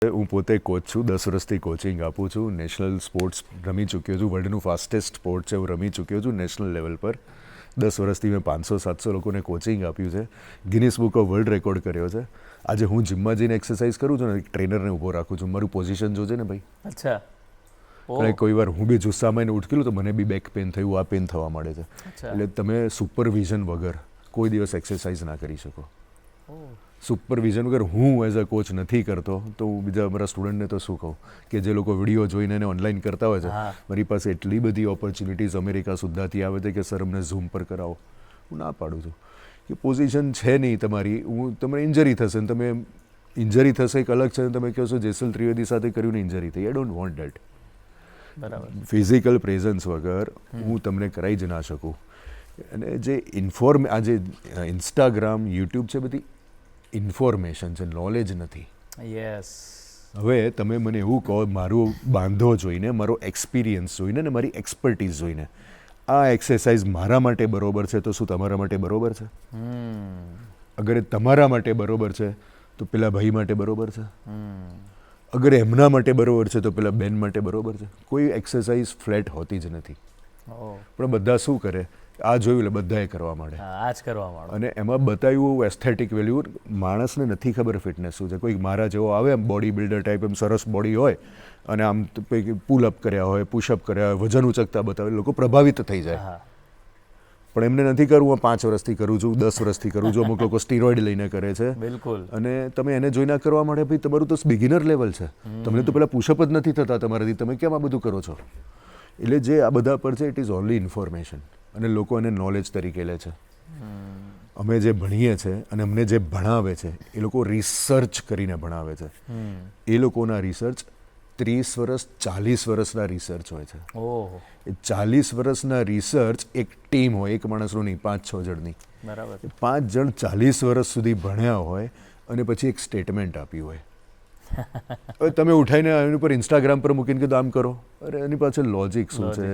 હું પોતે કોચ છું, 10 વર્ષથી કોચિંગ આપું છું. નેશનલ સ્પોર્ટ્સ રમી ચૂક્યો છું. વર્લ્ડનું ફાસ્ટેસ્ટ સ્પોર્ટ છે, હું રમી ચૂક્યો છું નેશનલ લેવલ પર. 10 વર્ષથી મેં 500-700 લોકોને કોચિંગ આપ્યું છે. Guinness book of world record કર્યો છે. આજે હું જિમમાં જઈને એક્સરસાઇઝ કરું છું ને, એક ટ્રેનરને ઊભો રાખું છું. મારું પોઝિશન જોજે ને ભાઈ. અચ્છા. એટલે કોઈ વાર હું બી જુસ્સામાં એને ઉઠકેલું તો મને બી બેક પેન થયું, આ પેન થવા માંડે છે. એટલે તમે સુપરવિઝન વગર કોઈ દિવસ એક્સરસાઇઝ ના કરી શકો. સુપરવિઝન વગર હું એઝ અ કોચ નથી કરતો તો હું બીજા મારા સ્ટુડન્ટને તો શું કહું કે જે લોકો વિડીયો જોઈને એને ઓનલાઈન કરતા હોય છે, મારી પાસે એટલી બધી ઓપોર્ચ્યુનિટીઝ અમેરિકા સુદ્ધાથી આવે છે કે સર અમને ઝૂમ પર કરાવો. હું ના પાડું છું કે પોઝિશન છે નહીં તમારી, હું તમને ઇન્જરી થશે ને તમે ઇન્જરી થશે એક અલગ છે, તમે કહો છો જેસલ ત્રિવેદી સાથે કર્યું ને ઇન્જરી થઈ. I don't want date. બરાબર. ફિઝિકલ પ્રેઝન્સ વગર હું તમને કરાવી જ ના શકું. અને જે આજે ઇન્સ્ટાગ્રામ યુટ્યુબ છે, બધી ઇન્ફોર્મેશન છે, નોલેજ નથી. યસ. હવે તમે મને એવું કહો, મારું બાંધો જોઈને, મારો એક્સપિરિયન્સ જોઈને ને મારી એક્સપર્ટીઝ જોઈને આ એક્સરસાઇઝ મારા માટે બરોબર છે તો શું તમારા માટે બરોબર છે? અગર એ તમારા માટે બરોબર છે તો પેલા ભાઈ માટે બરોબર છે. અગર એમના માટે બરોબર છે તો પેલા બેન માટે બરોબર છે. કોઈ એક્સરસાઇઝ ફ્લેટ હોતી જ નથી. પણ બધા શું કરે, આ જોયું એટલે બધાએ કરવા માંડે. આ જ કરવા માંડે. અને એમાં બતાવ્યું એસ્થેટિક વેલ્યુ. માણસને નથી ખબર ફિટનેસ શું છે. કોઈ મારા જેવો આવે એમ બોડી બિલ્ડર ટાઈપ, એમ સરસ બોડી હોય અને આમ પુલ અપ કર્યા હોય, પુશઅપ કર્યા હોય, વજન ઉચકતા બતાવે, લોકો પ્રભાવિત થઈ જાય. પણ એમને નથી કરવું. 5 વર્ષથી કરું છું, 10 વર્ષથી કરું છું. અમુક લોકો સ્ટીરોઇડ લઈને કરે છે. બિલકુલ. અને તમે એને જોઈને કરવા માંડે, ભાઈ તમારું તો બિગિનર લેવલ છે, તમને તો પેલા પુશઅપ જ નથી થતા તમારાથી, તમે કેમ આ બધું કરો છો? એટલે જે આ બધા પર છે, ઇટ ઇઝ ઓનલી ઇન્ફોર્મેશન. અને લોકો એને નોલેજ તરીકે લે છે. અમે જે ભણીએ છીએ અને અમને જે ભણાવે છે એ લોકો રિસર્ચ કરીને ભણાવે છે. એ લોકોના રિસર્ચ 30 વર્ષ 40 વર્ષના રિસર્ચ હોય છે. એ 40 વર્ષના રિસર્ચ એક ટીમ હોય, એક માણસનું નહીં, 5-6 જણની. બરાબર. 5 જણ 40 વર્ષ સુધી ભણ્યા હોય અને પછી એક સ્ટેટમેન્ટ આપ્યું હોય. હવે તમે ઉઠાઈને એની ઉપર ઇન્સ્ટાગ્રામ પર મૂકીને કીધું આમ કરો. અરે એની પાછળ લોજિક શું છે?